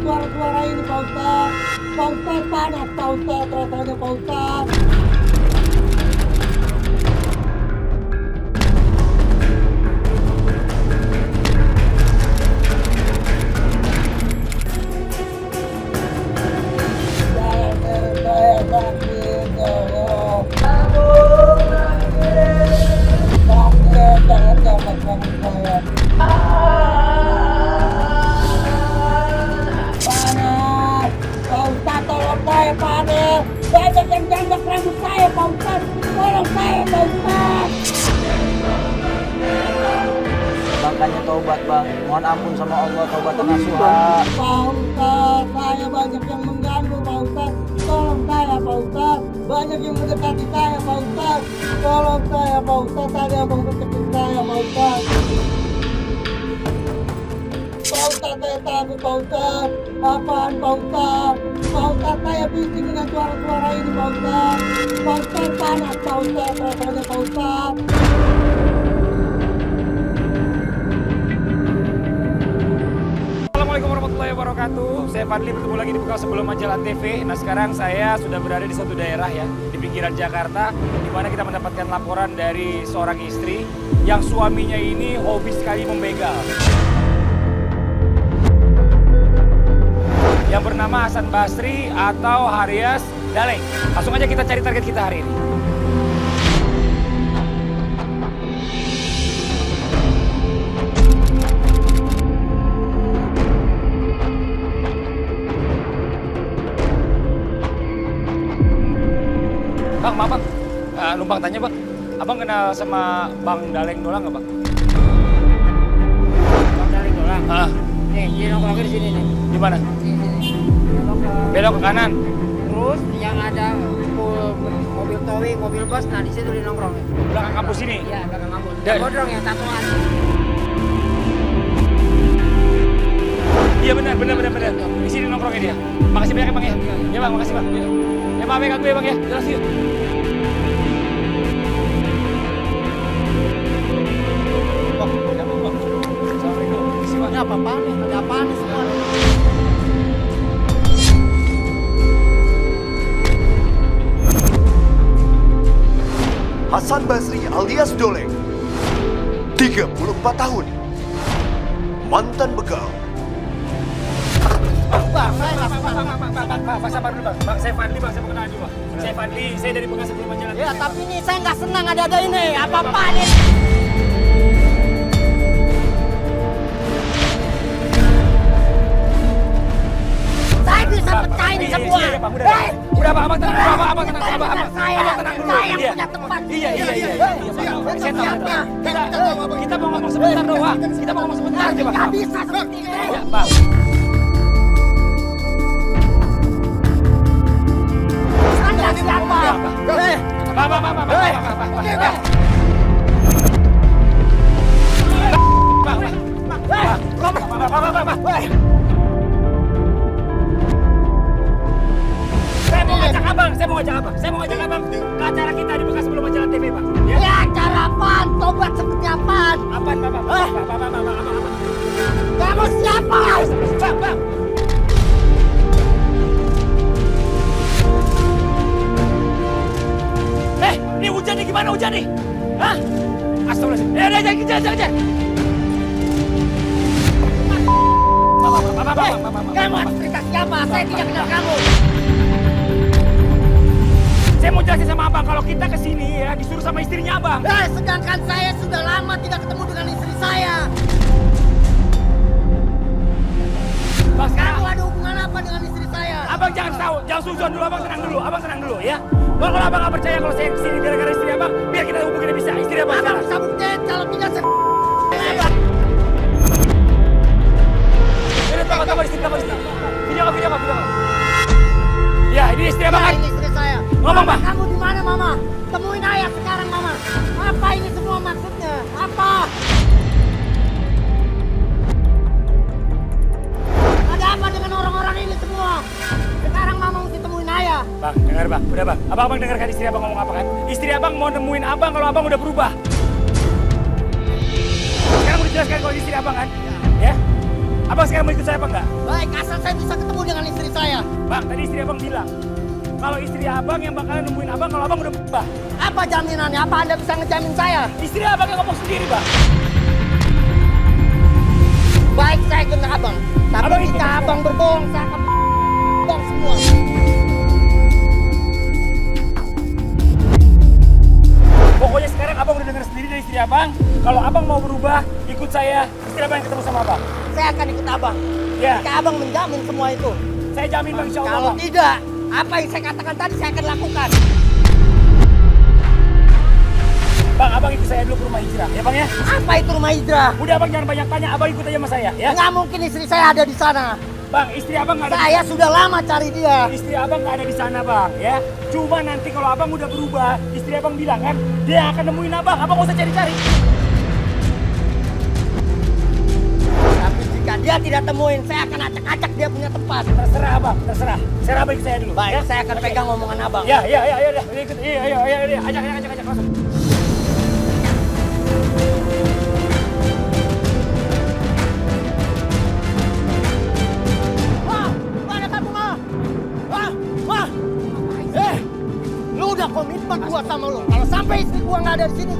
suara-suara ini Pak Ustadz. Pak Ustadz panas Pak Ustadz, rasanya Pak Ustadz. Banyak yang jambak rambut saya, Pak Ustadz. Tolong saya, Pak Ustadz. Makanya taubat bang, mohon ampun sama Allah, taubatan nasuha. Pak Ustadz, saya banyak yang mengganggu, Pak Ustadz. Tolong saya, Pak Ustadz. Banyak yang mendekati saya, Pak Ustadz. Tolong saya, Pak Ustadz. Ada yang mau deketin saya, Pak Ustadz. Pak Ustadz, saya takut, Pak Ustadz. Apaan, Pak Ustadz? Pak Ustadz, saya bising dengan suara-suara ini, Pak Ustadz. Pak Ustadz, panas, Pak Ustadz. Rasanya, Pak Ustadz. Assalamualaikum warahmatullahi wabarakatuh. Saya Fadli, bertemu lagi di Bekal Sebelum Majalah TV. Nah, sekarang saya sudah berada di suatu daerah ya, di pinggiran Jakarta, di mana kita mendapatkan laporan dari seorang istri yang suaminya ini hobi sekali membegal. Yang bernama Hasan Basri atau Haryas Daleng. Langsung aja kita cari target kita hari ini. Bang, maaf bang, numpang tanya bang, abang kenal sama Bang Daleng Dolang nggak bang? Bang Daleng Dolang? Nih, dia nongkrongnya di sini nih. Di mana? Belok ke kanan. Terus yang ada mobil towing, mobil bus, nah di situ dia nongkrong. Belakang kampus ini. Iya, belakang kampus. Dan- Bodrong yang tatoan. Iya benar. Di sini nongkrongnya dia. Makasih banyak ya bang ya. Ya bang, makasih bang. Ya maaf ya ganggu ya bang ya. Jelas yuk. Bang, bang. Assalamualaikum. Makasih bang. Ini apa-apaan nih? Ada apaan nih semua? Hasan Basri alias Doleng, 34 tahun, mantan begal. Bang, saya nggak suka. Pak, sabar dulu bang. Bang, saya Fadli bang, saya mau kenal dulu bang. Saya Fadli, saya dari Bekal Sebelum Majalah. Ya, tapi ini saya nggak senang ada ini. Apa-apaan nih? Saya bisa pecahin semua. Iya, Bang, udah Bang, abang tenang dulu, abang tenang, abang tenang dulu. Saya yang Iya. punya tempat. Iya. Saya tahu. Kita mau ngomong sebentar doang. Kita mau ngomong sebentar aja bang. Nggak bisa seperti ini. Ya, bang. Anda siapa? Saya mau ngajak abang ke acara kita di Bekal Sebelum Majalah TV, Pak. Ya? Ya, acara apaan? Tobat seperti apaan? Apaan, Pak? Kamu siapa? Bang. Ini hujan nih, gimana hujan nih? Hah? Astagfirullahaladzim. Jangan. Kamu harus cerita siapa? Saya tidak kenal kamu. Saya mau jelasin sama abang, kalau kita kesini ya disuruh sama istrinya abang. Sedangkan saya sudah lama tidak ketemu dengan istri saya. Bang, sekarang Kamu ada hubungan apa dengan istri saya? abang jangan tahu, jangan suzon dulu, abang tenang dulu ya. Kalau abang nggak percaya kalau saya kesini gara-gara istri abang, biar kita hubungin bisa istri abang. Abang sekarang. bisa buktiin kalau tidak saya. Ini tunggu istri. Video kok. Ya, ini istri abang kan? Ini istri saya. Ngomong, Bang. Kamu di mana, Mama? Temuin ayah sekarang, Mama. Apa ini semua maksudnya? Apa? Ada apa dengan orang-orang ini semua? Sekarang Mama mesti temuin ayah. Bang, dengar bang, udah bang. Abang dengarkan istri abang ngomong apa kan? Istri abang mau nemuin abang kalau abang udah berubah. Sekarang mau dijelaskan kalau istri abang kan? Ya? Abang sekarang mau ikut saya apa enggak? Baik, asal saya bisa ketemu dengan istri saya? Bang, tadi istri abang bilang, kalau istri abang yang bakalan nemuin abang kalau abang udah berubah. Apa jaminannya? Apa Anda bisa ngejamin saya? Istri abang yang ngomong sendiri, Bang. Baik, saya ikut abang. Tapi Abang ikut jika saya. abang berbohong, saya akan bohong semua. Pokoknya sekarang abang udah dengar sendiri dari istri abang. Kalau abang mau berubah, ikut saya. Istri abang yang ketemu sama abang. Saya akan ikut abang. Ya, Jika abang menjamin semua itu. saya jamin Bang, insya Allah, Kalau Bang. tidak, apa yang saya katakan tadi saya akan lakukan. Bang, abang ikut saya dulu ke rumah hijrah, ya Bang ya? Apa itu rumah hijrah? Udah abang jangan banyak tanya, abang ikut aja sama saya, ya? Nggak mungkin istri saya ada di sana. Bang, istri abang nggak ada Saya sudah lama cari dia. Istri abang nggak ada di sana, Bang, ya? Cuma nanti kalau abang udah berubah, istri abang bilang kan, dia akan nemuin abang nggak usah cari-cari. Tapi jika dia tidak temuin, saya akan acak-acak dia punya tempat. Terserah abang, terserah. Saya abang ikut saya dulu. Baik, ya? saya akan pegang omongan abang. Ya, udah, ikut, iya, ajak, langsung. Wah, mana kamu mah? Wah. Lu udah komitmen gua sama lu. Kalau sampai istri gua nggak ada di sini,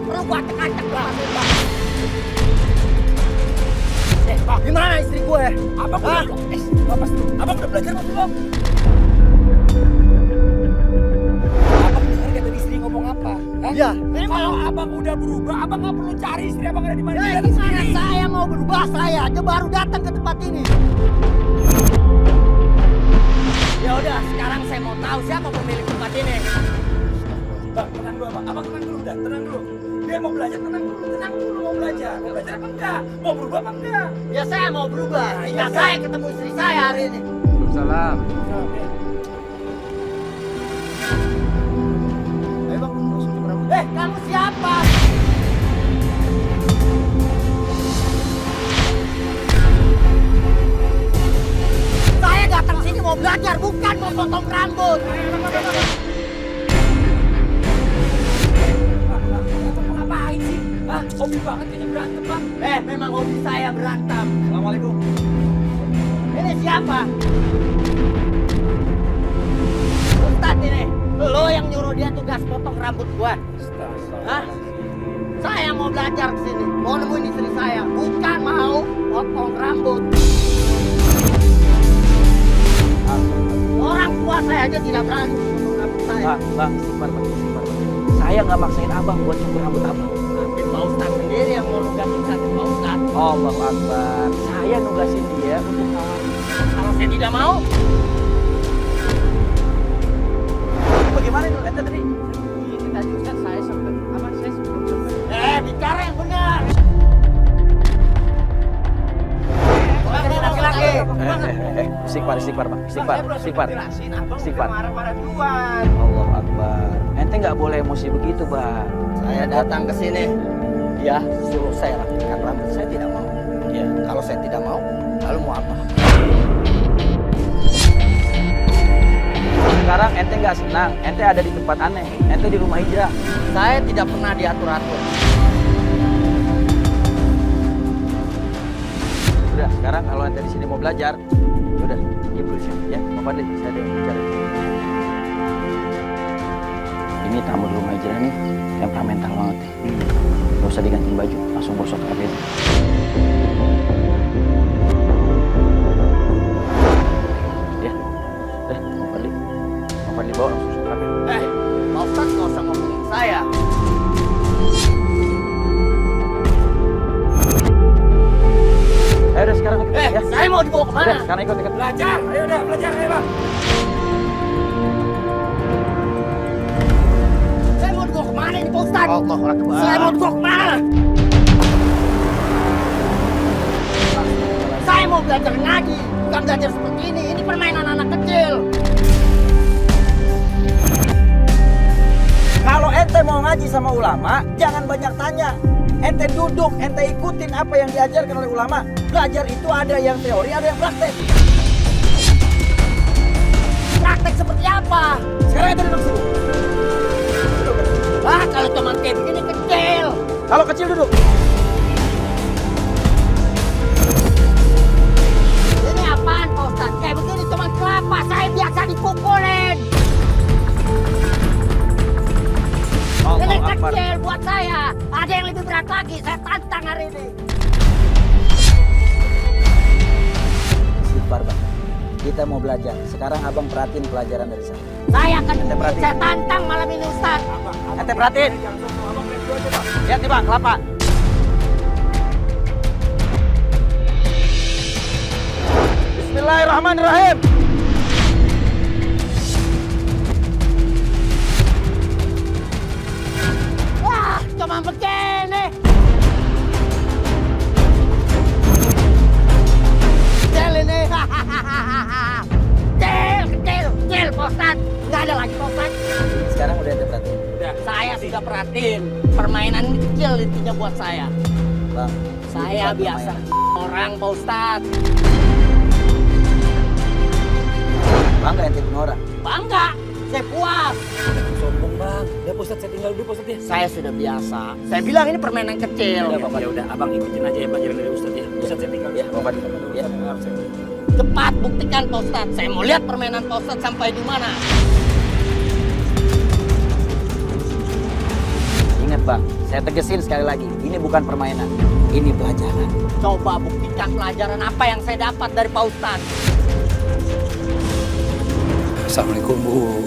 perlu gua acak-acak lah. Bang, Gimana istri gue? abang udah, abang udah belajar apa belum? Abang dengar kata istri ngomong apa? Hah? Ya, Kalau abang udah berubah, abang nggak perlu cari istri abang ada di mana. Ya, Dia gimana sendiri. saya mau berubah? Saya aja baru datang ke tempat ini. Ya udah, sekarang saya mau tahu siapa pemilik tempat ini. Bang, tenang dulu, abang tenang dulu, tenang dulu. Dia mau belajar, tenang dulu, mau belajar. Mau belajar apa enggak? Mau berubah apa enggak? Ya saya mau berubah. Hingga saya ketemu istri saya hari ini. Salam. Ayo bang, kamu siapa? Saya datang sini mau belajar, bukan mau potong rambut. Ngapain sih? Hah? Hobi banget kayaknya berantem, Bang. Memang hobi saya berantem. Assalamualaikum. Ini siapa? Ustadz ini. Lo yang nyuruh dia tugas potong rambut gua. Hah? Saya mau belajar ke sini. Mau nemuin istri saya. Bukan mau potong rambut. Orang tua saya aja tidak berani potong rambut saya. Bang, istighfar, Bang. Saya nggak maksain abang buat cukur rambut abang. Tapi Pak Ustadz sendiri yang mau nugasin saya, Pak Ustadz. Allahu Akbar. Saya nugasin dia untuk tahu. Kalau saya tidak mau, Bagaimana itu ente tadi? Ini tadi Ustaz saya sempet bicara yang benar. Orang ini laki-laki. Istighfar, Bang. Istighfar. marah-marah duluan. Allahu Akbar. Ente nggak boleh emosi begitu, Bang. Saya datang ke sini. Ya, suruh saya rapikan rambut. Saya tidak mau. Ya. Kalau saya tidak mau, lalu mau apa? Sekarang ente nggak senang, ente ada di tempat aneh, ente di rumah hijrah. Saya tidak pernah diatur-atur. Udah, sekarang kalau ente di sini mau belajar, udah, diam dulu sini, ya. Pak Fadli, saya ada yang bicara. Ini tamu di rumah hijrah nih, temperamental banget. Gak usah diganti baju, langsung gosok kabin. Ya, udah, Pak Fadli bawa langsung gosok kabin. Pak Ustadz nggak usah ngomongin saya. Ayo udah sekarang ikut, ya. Saya mau dibawa kemana? Udah, sekarang ikut. Belajar, ayo udah belajar, ayo Bang. Saya mau dibawa kemana ini Pak Ustadz? Allahu Akbar. Saya mau dibawa kemana? Saya mau belajar ngaji, bukan belajar seperti ini. Ini permainan anak kecil. Kalau ente mau ngaji sama ulama, jangan banyak tanya. Ente duduk, ente ikutin apa yang diajarkan oleh ulama. Belajar itu ada yang teori, ada yang praktek. Praktek seperti apa? Sekarang ente duduk sini. Kalau teman kayak begini kecil. Kalau kecil duduk. Ini sabar bang. Kita mau belajar. Sekarang abang perhatiin pelajaran dari saya. Saya akan Ente perhatiin. saya tantang malam ini Ustaz. Ente perhatiin. Lihat nih bang, kelapa. Bismillahirrahmanirrahim. Wah, cuma begini. Kecil ini. Kecil, Pak Ustaz. Nggak ada lagi, Pak Ustaz. Sekarang udah ente perhatiin. Saya sudah perhatiin. Permainan ini kecil intinya buat saya. Bang, Saya ini bukan biasa permainan. orang, Pak Ustaz. Bangga ente punya orang. Bangga, saya puas. Sombong bang. Ya Pak Ustadz, saya tinggal dulu Pak Ustadz ya. Saya sudah biasa. Saya bilang ini permainan kecil. Ya udah, abang ikutin aja ya pelajaran dari Ustadz ya. Ustadz saya tinggal Ya, Bapak di ya. Cepat buktikan Pak Ustadz. Saya mau lihat permainan Pak Ustadz sampai di mana. Ingat bang, saya tegesin sekali lagi. Ini bukan permainan. Ini pelajaran. Coba buktikan pelajaran apa yang saya dapat dari Pak Ustadz. Assalamualaikum Bu.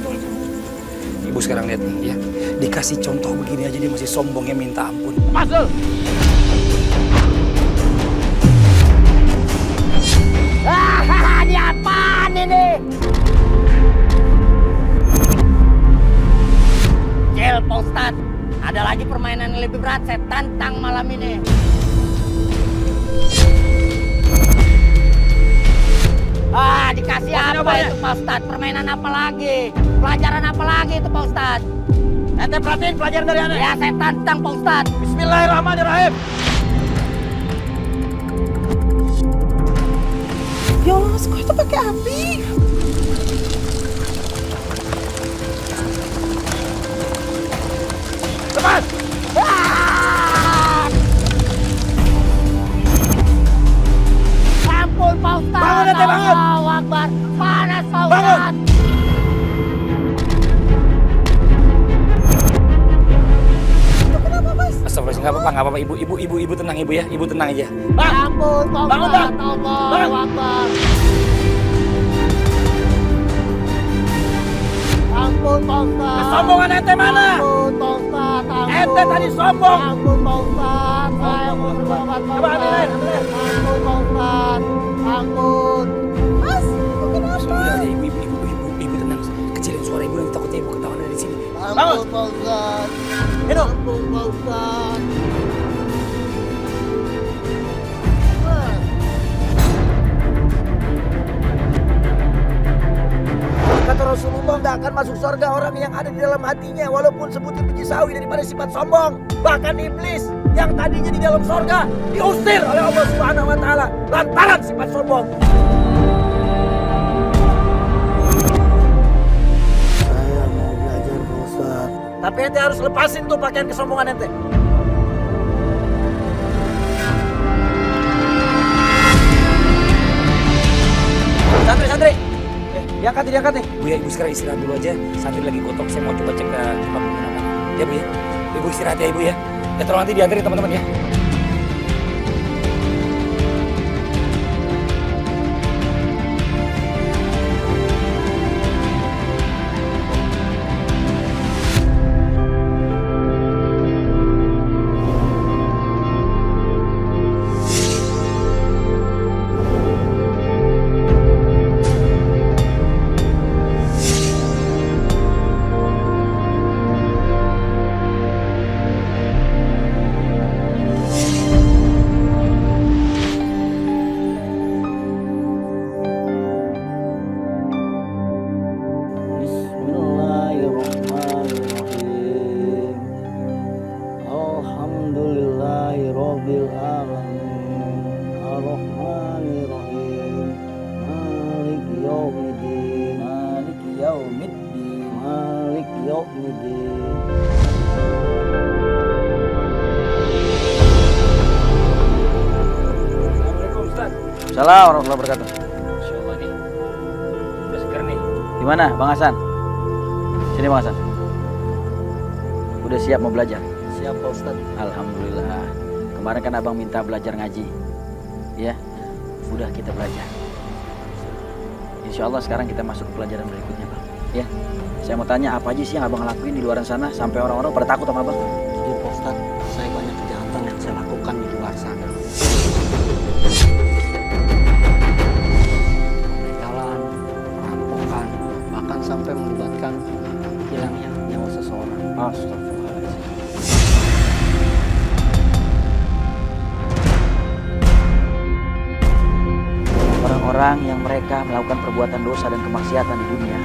Ibu sekarang lihat nih ya. Dikasih contoh begini aja dia masih sombongnya minta ampun. Masuk. Ini apaan ini? Cil, Pak Ustadz. Ada lagi permainan yang lebih berat. Saya tantang malam ini. Dikasih apa itu Pak Ustadz? Permainan apa lagi? Pelajaran apa lagi itu Pak Ustadz? Ente perhatiin pelajaran dari aneh. Ya saya tantang Pak Ustadz. Bismillahirrahmanirrahim. Ya Allah, kok itu pakai api? Cepat. Ampun Pak Ustadz. Bangun, ente, bangun. Allahu Akbar. Panas Pak Bangun. Ustadz. Astagfirullah, nggak apa-apa, ibu tenang ibu ya, ibu tenang aja. Ampun Pak Bangun, Bang. Ustadz. Allahu Akbar. Ampun Pak Ustadz. Kesombongan ente mana? Ampun Pak Ustadz. Ampun. Ente tadi sombong. Ampun Pak Ustadz. Saya mau bertobat Pak Coba ambilin, Ustadz. ambilin. Ampun Pak Ustadz. Ampun. Mas, itu kenapa? Udah aja ibu tenang. Kecilin suara ibu, nanti takutnya ibu ketahuan dari sini. Ampun Pak Ustadz. Hidup. Ampun Pak Ustadz. Kata Rasulullah nggak akan masuk surga orang yang ada di dalam hatinya walaupun sebutir biji sawi daripada sifat sombong. Bahkan iblis yang tadinya di dalam surga diusir oleh Allah Subhanahu wa taala lantaran sifat sombong. Saya mau belajar Pak Ustadz. Tapi ente harus lepasin tuh pakaian kesombongan ente. Santri. Diangkat nih. Bu ya, ibu sekarang istirahat dulu aja. Santri lagi kotok, saya mau coba cek ke tempat penginapan. Ya Bu ya, ibu istirahat ya ibu ya. Ya tolong nanti diantarin teman-teman ya. Bismillahirrahmanirrahim. Alhamdulillahirabbil alamin. Arrahmanirrahim. Maliki yaumiddin. Maliki yaumiddin. Assalamualaikum Ustaz. Assalamualaikum warahmatullahi wabarakatuh. Masya Allah nih. Udah segar nih. Gimana Bang Hasan? Sini Bang Hasan. Udah siap mau belajar? Siap Pak Ustadz. Alhamdulillah. Kemarin kan abang minta belajar ngaji. Ya, udah kita belajar. Insya Allah sekarang kita masuk ke pelajaran berikutnya Bang. Ya, saya mau tanya apa aja sih yang abang lakuin di luar sana sampai orang-orang pada takut sama abang? Jadi Pak Ustadz, saya banyak kejahatan yang saya lakukan di luar sana. Pembegalan, perampokan, bahkan sampai melibatkan hilangnya nyawa seseorang. Astagfirullahaladzim. Orang-orang yang mereka melakukan perbuatan dosa dan kemaksiatan di dunia,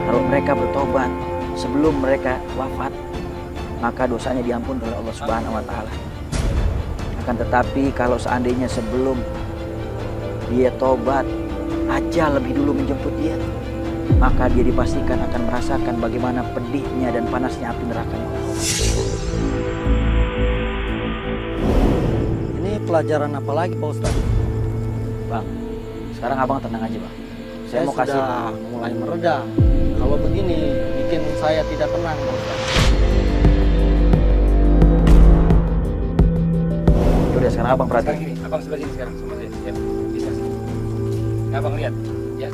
kalau mereka bertobat sebelum mereka wafat, maka dosanya diampuni oleh Allah Subhanahu wa taala. Akan tetapi kalau seandainya sebelum dia tobat, ajal lebih dulu menjemput dia, maka dia dipastikan akan merasakan bagaimana pedihnya dan panasnya api neraka. Ini pelajaran apa lagi Pak Ustadz? Bang, sekarang abang tenang aja bang. Saya mau kasih. Sudah mulai mereda. Kalau begini bikin saya tidak tenang Pak Ustadz. Udah sekarang abang Sekarang perhatiin. gini, abang sebelah sini sekarang sama saya. Ya, bisa sih. Abang lihat, ya.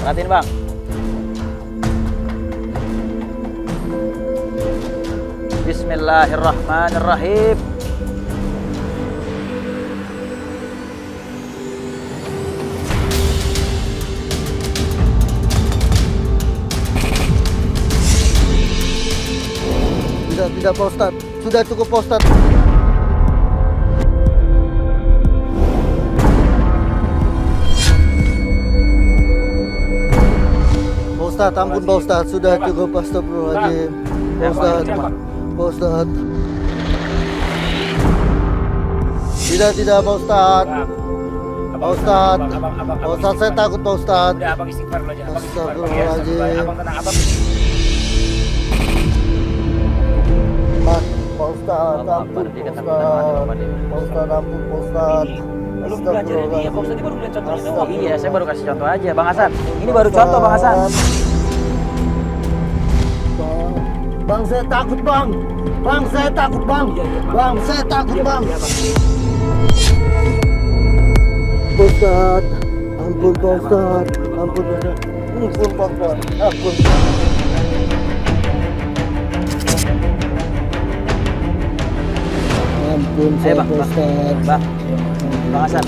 Perhatiin bang. Bismillahirrahmanirrahim. Tidak Pak Ustadz. Sudah cukup Pak Ustadz. Pak Ustadz, ampun Pak Ustadz. Sudah cukup, astagfirullahaladzim. Pak Ustadz, Pak Ustadz. Tidak Pak Ustadz. Pak Ustadz. Pak Ustadz, saya takut Pak Ustadz. Udah abang istighfar dulu aja. Abang istighfar. Astagfirullahaladzim. Abang tenang, abang. Pak Ustadz, ampun Pak Ustadz. Pak Ustadz, ampun Pak Ustadz. Belum belajar ini ya, Pak Ustadz ini baru lihat contohnya doang. Iya, saya baru kasih contoh aja, Bang Hasan. Ini baru contoh, Bang Hasan. Bang, saya takut bang. Bang, saya takut bang. Bang, saya takut bang. Pak Ustadz, ampun Pak Ustadz. Ampun Pak Ustadz. Ampun Pak Ustadz. Ampun. Ampun Ayo saya Bang, Pak Ustadz. Bang Hasan.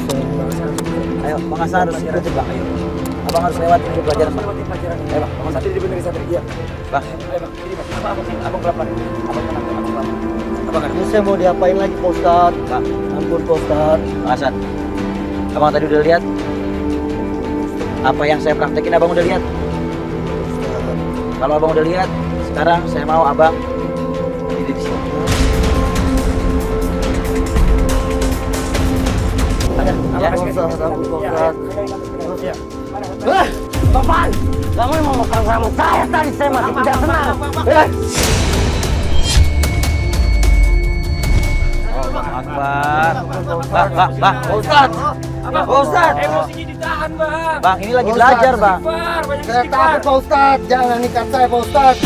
Ayo, Bang Hasan harus ikut Bang. Ayo. Abang harus lewat ini pelajaran Bang. Ayo Bang, Bang Hasan. Jadi bener santri. Iya. Bang, Ayo bang, ini bang. Abang pelan-pelan. Abang tenang, abang pelan. Abang kan? Ini saya mau diapain lagi Pak Ustadz? Bang, Ampun Pak Ustadz. Bang Hasan. Abang tadi udah lihat apa yang saya praktekin, abang udah lihat. Kalau abang udah lihat, sekarang saya mau abang berdiri di sini. Ya. Pak Ustadz, ampun Pak Ustadz. Iya. Bapak, kamu yang mau makan sama saya tadi, saya masih tidak tenang. Akbar. Bang, Ustadz. Ustadz. Emosinya ditahan bang. Bang, ini lagi belajar, Bang. Istighfar, banyak Saya istighfar. takut Pak Ustadz. Jangan ikat saya Pak Ustadz.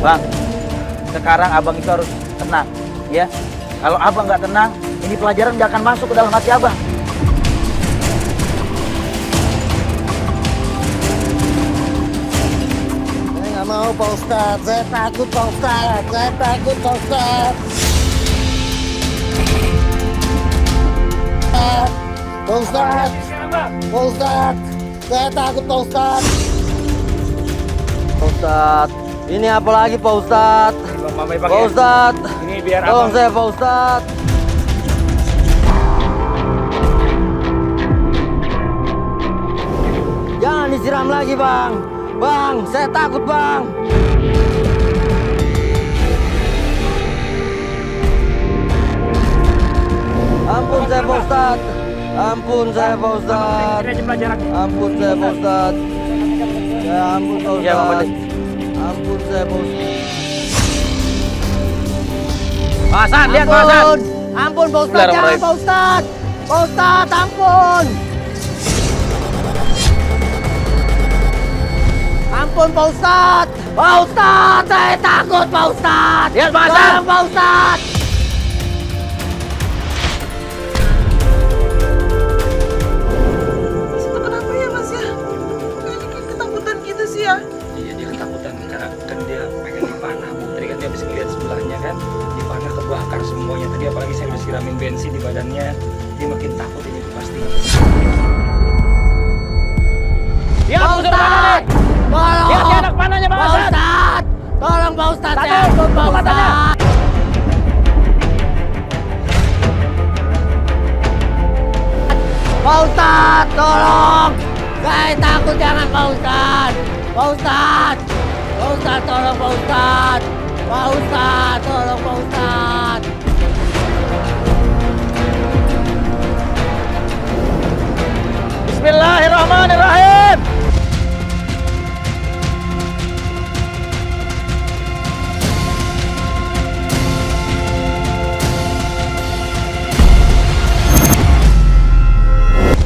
Bang, sekarang abang itu harus tenang, ya. Kalau abang nggak tenang, ini pelajaran nggak akan masuk ke dalam hati abang. Saya nggak mau Pak Ustadz. Saya takut Pak Ustadz. Saya takut Pak Ustadz. Pak Ustadz. Sekarang bang. Pak Ustadz. Saya takut Pak Ustadz. Pak Ustadz. Ini apa lagi Pak Ustadz? Bang, mamai bang Pak ya. Ustadz. Ini biar Tolong abang. saya Pak Ustadz. Jangan disiram lagi bang. Bang, saya takut bang. Ampun saya Pak Ustadz. Ampun saya Pak Ustadz. Ini aja pelajaran. Ampun saya Pak Ustadz. Ya ampun Pak Iya, Bang Ustadz. Ampun saya Pak Ustadz. Bang Hasan, lihat Bang Hasan. Ampun. Ampun Pak Ustadz. Jangan Pak Ustadz. Pak Ustadz, ampun. Ampun Pak Ustadz. Pak Ustadz, saya takut Pak Ustadz. Lihat Bang Hasan. Tolong Pak Ustadz. Itu kenapa ya Mas ya? Kayaknya kayak ketakutan gitu sih ya. Iya, dia ketakutan karena kan dia pengen panah, Bu. Tadi kan dia bisa ngeliat sebelahnya kan, di panah kebakar semuanya. Tadi apalagi saya udah siramin bensin di badannya, dia makin takut ini tuh pasti. Ya Pak Ustadz, tolong. Lihat dia anak panahnya Bang Pak Hasan. Ustadz, tolong Pak Ustadz. Satu, Saya takut Pak tutup matanya. Ustadz. Pak Ustadz, tolong. Saya takut, jangan Pak Ustadz. Pak Ustadz. Pak Ustadz, tolong Pak Ustadz. Pak Ustadz, tolong Pak Ustadz. Bismillahirrahmanirrahim.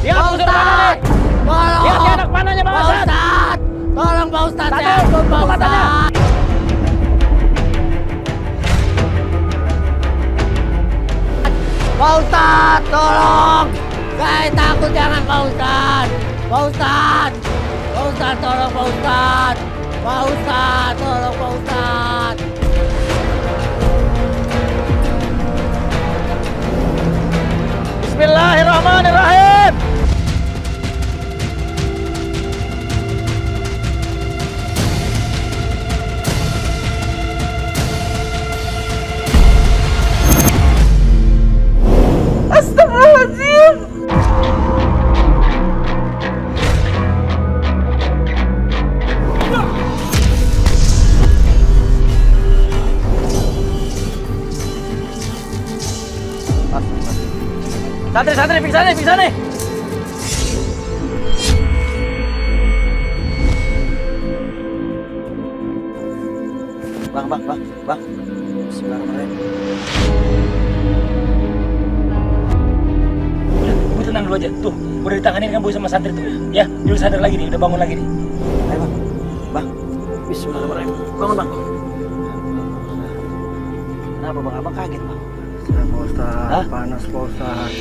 Lihat Pak unsur panah nih. Ustadz, tolong. Lihat dia anak panahnya Bang Pak Hasan. Ustadz, tolong Pak Ustadz. Satu, Saya takut Pak tutup matanya. Ustadz. Pak Ustadz, tolong. Saya takut, jangan Pak Ustadz. Pak Ustadz. Pak Ustadz, tolong Pak Ustadz. Pak Ustadz, tolong Pak Ustadz. Bismillahirrahmanirrahim. Astagfirullahaladzim. Santri, pingsan nih. Bang. Bismillahirrahmanirrahim. Udah, Bu tenang dulu aja. Tuh, udah ditanganin kan Bu sama santri tuh. Ya, dia udah sadar lagi nih, udah bangun lagi nih. Ayo bang. Bismillahirrahmanirrahim. Bangun bang. Kenapa bang? Abang kaget bang? Pak Ustadz, Hah? panas Pak Ustadz.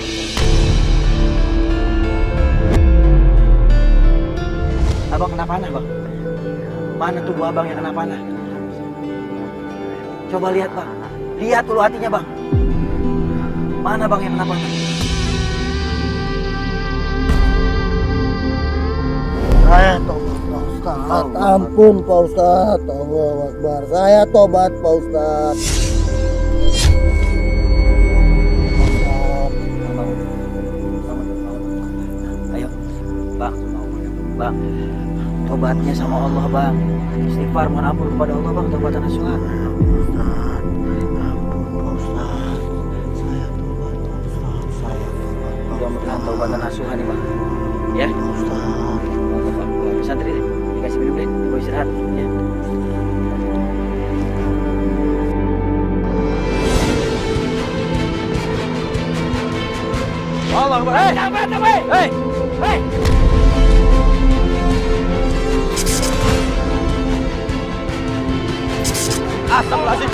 Abang kena panah bang. Mana tubuh abang yang kena panah? Coba lihat bang. Lihat dulu hatinya bang. Mana bang yang kena panah? Saya tobat Pak Ustadz. Ampun Pak Ustadz. Allahu Akbar. Saya tobat Pak Ustadz. Ayo, bang, tobatnya sama Allah bang. Istighfar, mohon ampun kepada Allah bang, tobatan nasuha. Mudah-mudahan tobatan nasuha nih bang. Ya, santri deh, dikasih minum deh, gue istirahat. Ya. Allah Akbar. Hei. Astagfirullahaladzim.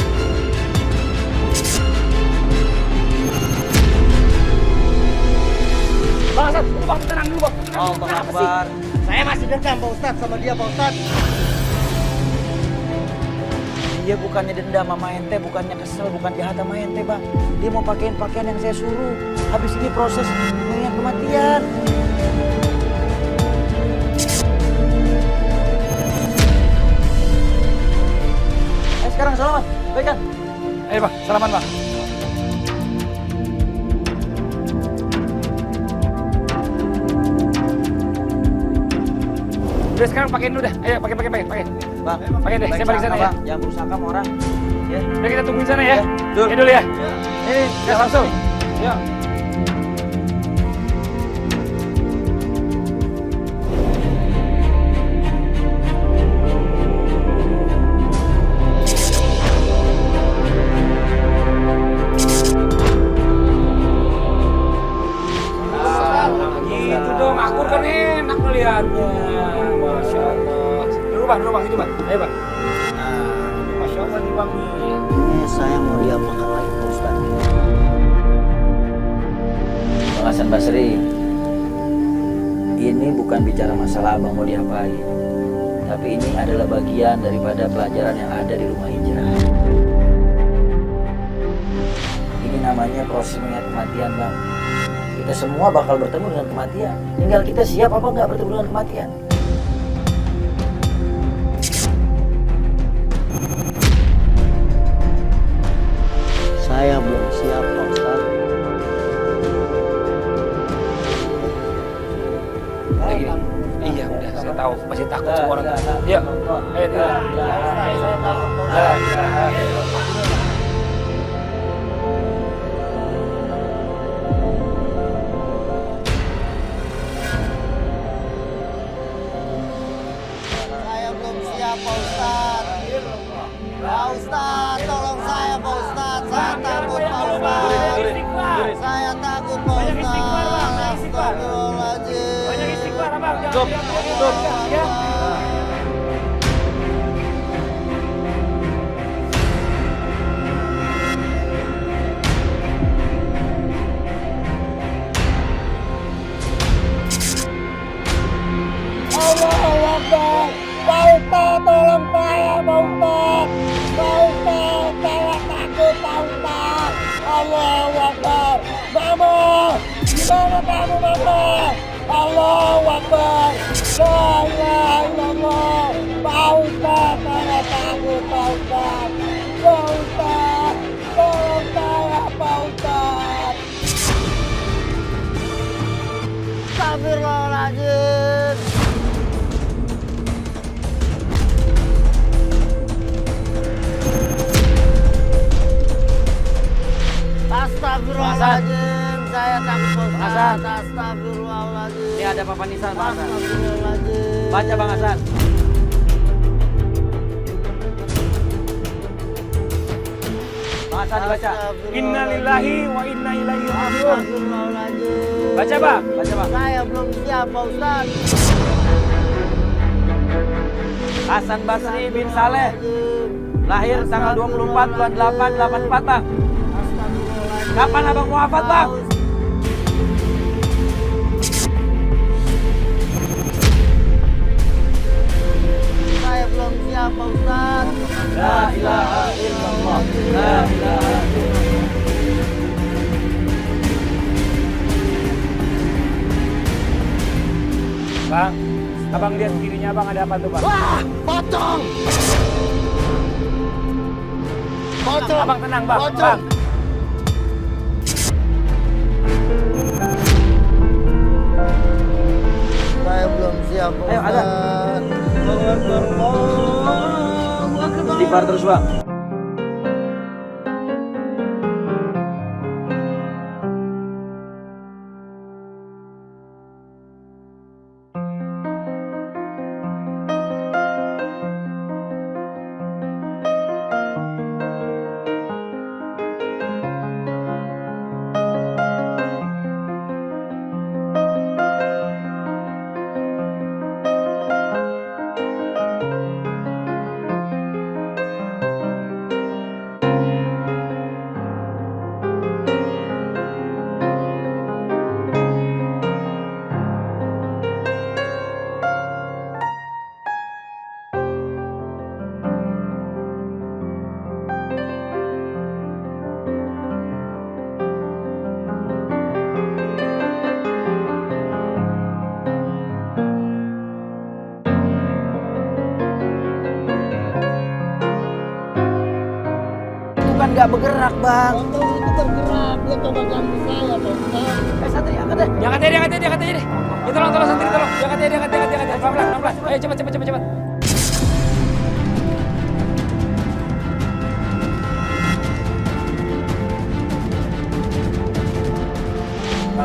Bang Hasan, Bang, tenang dulu Bang. Allah Akbar. Saya masih dendam Pak Ustadz sama dia Pak Ustadz. Dia bukannya dendam sama ente, bukannya kesel, bukan jahat sama ente bang. Dia mau pakein pakaian yang saya suruh. Habis ini proses mengingat kematian. Sekarang selamat, baik kan? Ayo Bang, salaman Bang. Udah sekarang pakein dulu dah. Ayo pakai. Bang, Pakai deh, saya balik sana ya. Bang. Jangan berusaha sama orang. Ya. Udah kita tungguin sana ya. Dur. Ini dulu ya. Ini, Ya langsung. Ya. Gitu dong, akur kan enak ngeliatnya. Masya Allah. Dulu bang, itu bang. Ayo bang. Bang nih? Ini saya mau diapakan lagi Pak Ustadz? Bang Hasan Basri, ini bukan bicara masalah abang mau diapain, tapi ini adalah bagian daripada pelajaran yang ada di rumah hijrah. Ini namanya proses mengingat kematian, Bang. Kita semua bakal bertemu dengan kematian. Tinggal kita siap apa nggak bertemu dengan kematian. Saya belum siap Pak Ustadz. Iya udah, saya tahu pasti takut semua orang. Yuk, ayo tidur. Saya belum siap Pak Ustadz. Pak Ustadz, tolong saya Pak Ustadz. Saya takut Pak Ustadz. Saya takut Pak Ustadz. Astagfirullahaladzim. Banyak istighfar, Abang. Stop. Ya. Allahu Akbar. Pak Ustadz, tolong saya, Pak Ustadz. Pak Ustadz, saya takut, Pak Ustadz. Allahu Akbar. Mama, di mana kamu, Mama? Allahu Akbar. La ilaha illallah. Pak Ustadz, saya takut, Pak Ustadz. Pak Ustadz, tolong saya, Pak Ustadz. Astagfirullahaladzim. Astagfirullahaladzim. Saya takut Pak Ustadz. Astagfirullahaladzim. Ini ada papan nisan, Bang Hasan. Astagfirullahaladzim. Baca, Bang Hasan. Bang Hasan dibaca. Innalillahi wa inna ilaihi raji'un. Astagfirullahaladzim. Baca, Bang. Baca, Bang. Saya belum siap Pak Ustadz. Hasan Basri bin Saleh, lahir tanggal 24 bulan 8 84, Bang. Kapan abang mau wafat, Bang? Saya belum siap Pak Ustadz. La ilaha illallah. La ilaha illallah. Bang, abang lihat kirinya abang ada apa tuh, Bang? Wah, pocong. Pocong. Abang tenang, Bang. Pocong. Bang. Saya belum siap Pak Ayo, ada. Ustadz. Istighfar terus, Bang. Bukan nggak bergerak, Bang. Pocong itu bergerak, dia coba ganggu saya, Pak Ustadz. Santri, angkat deh. Diangkat aja deh. Ya, tolong santri, tolong. Diangkat aja. Pelan-pelan. Ayo, cepat.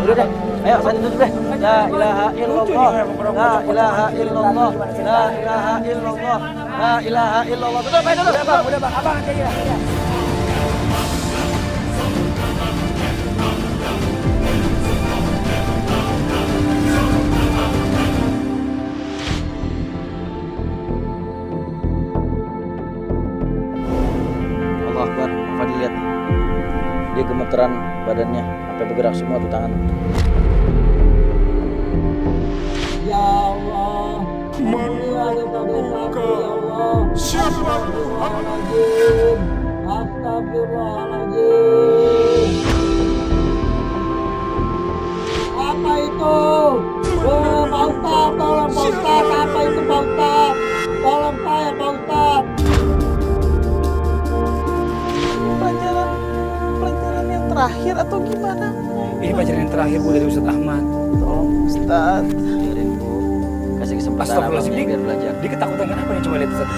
Udah deh. Ayo, santri duduk deh. La ilaha illallah. La ilaha illallah. La ilaha illallah. La ilaha illallah. Duduk, ayo duduk. Udah, Bang. Abang aja ya. gemeteran badannya, sampai bergerak semua tuh tangan. Ya Allah, siapa Tuhan? Astagfirullahaladzim. Apa itu? Oh, Pak Ustadz, tolong Pak Ustadz. Apa itu Pak Ustadz? Tolong saya Pak Ustadz. Pelajaran yang terakhir atau gimana? Ini pelajaran yang terakhir Bu dari Ustadz Ahmad. Tolong Ustaz. Biarin Bu, kasih kesempatan Astagfirullahaladzim, abangnya biar belajar. dia ketakutan kenapa nih? Coba lihat Ustadz.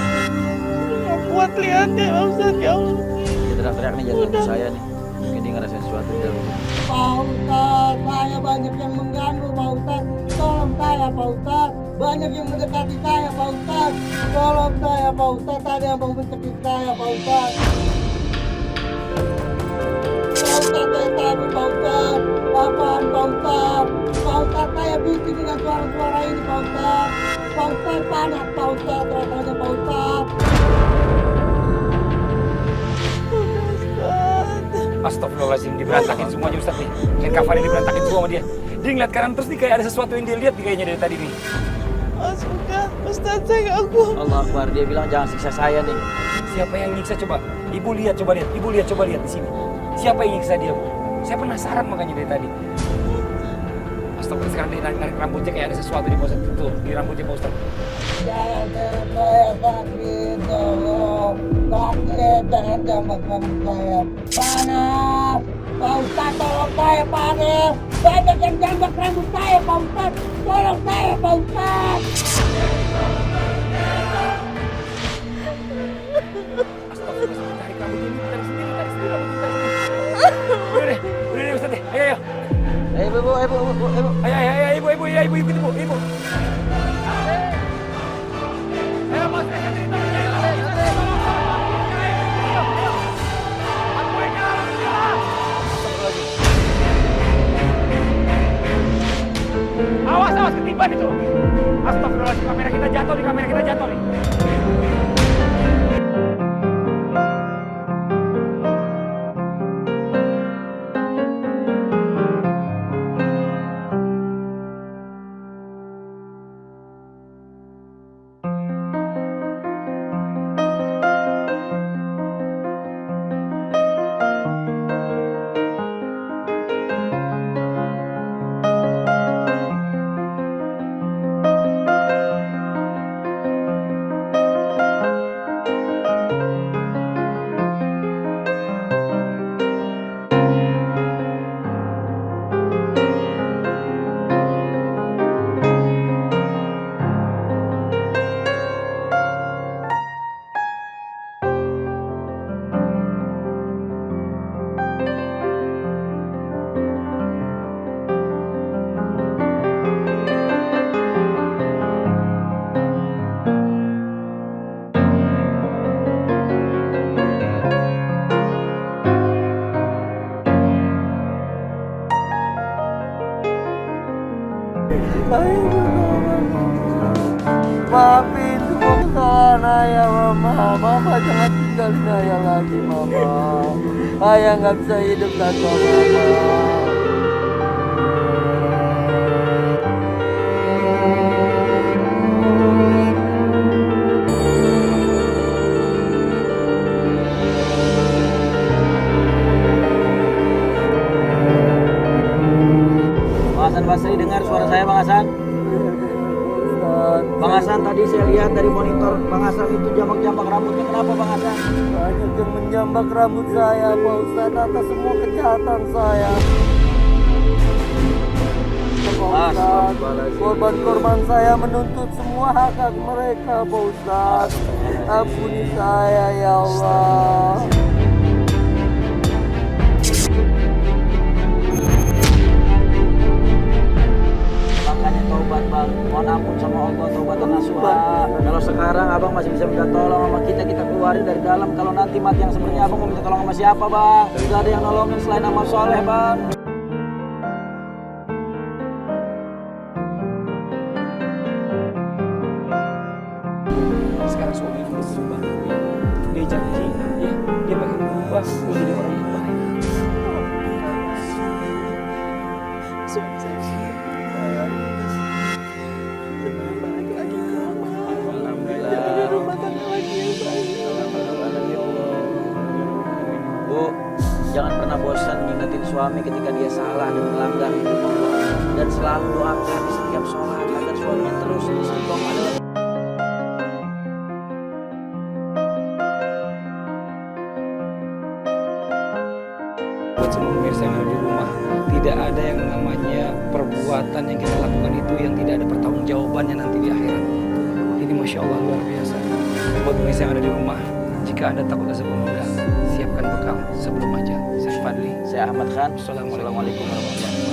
Nggak kuat lihatnya Pak Ustaz, ya Allah. Dia teriak-teriak nih, jangan ganggu saya nih. Mungkin dia ngerasain sesuatu di dalam. Pak Ustadz, saya banyak yang mengganggu Pak Ustadz. Tolong saya Pak Ustadz. Banyak yang mendekati saya Pak Ustadz. Tolong saya Pak Ustadz. Ada yang mau mencekik saya Pak Ustadz. Pak Ustadz, saya takut Pak Ustadz. Apaan Pak Ustadz? Pak Ustadz, saya bising dengan suara-suara ini Pak Ustadz. Pak Ustadz, panas Pak Ustadz. Rasanya Pak Ustadz. Astagfirullahaladzim, diberantakin semuanya Ustadz nih. Kain kafan ini diberantakin semua sama dia. Dia ngeliat kanan terus nih kayak ada sesuatu yang dia lihat nih kayaknya dari tadi nih. Sudah, Ustaz, saya ganggu. Allah Akbar, dia bilang jangan siksa saya nih. Siapa yang nyiksa coba? Ibu lihat, coba lihat. Ibu lihat, coba lihat di sini. Siapa yang nyiksa dia, Bu? Saya penasaran makanya dari tadi. Astagfirullah, sekarang dia narik rambutnya kayak ada sesuatu di pojok itu, di rambutnya Pak Ustadz. Jangan saya sakit, tolong. Sakit, jangan jambak rambut saya. Panas. Pak Ustadz, tolong saya panas. Banyak yang jambak rambut saya, Pak Ustadz. Tolong saya, Pak Ustadz. Astagfirullah, tarik rambut ini, tarik sendiri rambut ini, tarik sendiri. Udah deh Ustadz deh, ayo. Ibu. Ayo, ibu, ikut ibu. Ayo, Mas, Awas, ketiban itu. Astagfirullahaladzim, kamera kita jatuh nih. Maafin semua kesalahan ayah, Mama. Mama jangan tinggalin ayah lagi, Mama. Ayah nggak bisa hidup tanpa Mama. Bang Hasan Basri, dengar suara saya Bang Hasan? Bang Hasan, tadi saya lihat dari monitor Bang Hasan itu jambak-jambak rambutnya. Kenapa Bang Hasan? Banyak yang menjambak rambut saya, Pak Ustadz, atas semua kejahatan saya. Pak Ustadz, korban-korban saya menuntut semua hak-hak mereka, Pak Ustadz. Ampuni saya, ya Allah. Makanya taubat Bang, mohon ampun sama Allah, taubatan nasuha. Kalau sekarang Abang masih bisa minta tolong sama kita keluarin dari dalam. Kalau nanti mati yang sebenarnya Abang mau minta tolong sama siapa Bang? Tidak ada yang nolongin selain amal soleh Bang. Sekarang suami ibu berubah. Dia janji, dia pengen berubah menjadi orang yang baik. Bu, jangan pernah bosan ngingetin suami ketika dia salah dan melanggar hukum Allah. Dan selalu doakan di setiap sholat agar suaminya terus istiqomah dalam Buat semua pemirsa yang ada di rumah, tidak ada yang namanya perbuatan yang kita lakukan itu yang tidak ada pertanggungjawabannya nanti di akhirat. Ini Masya Allah luar biasa. Buat pemirsa yang ada di rumah, jika Anda takut azab neraka, siapkan bekal sebelum ajal. Saya Fadli. Saya Ahmad Khan. Assalamualaikum Assalamualaikum warahmatullahi wabarakatuh.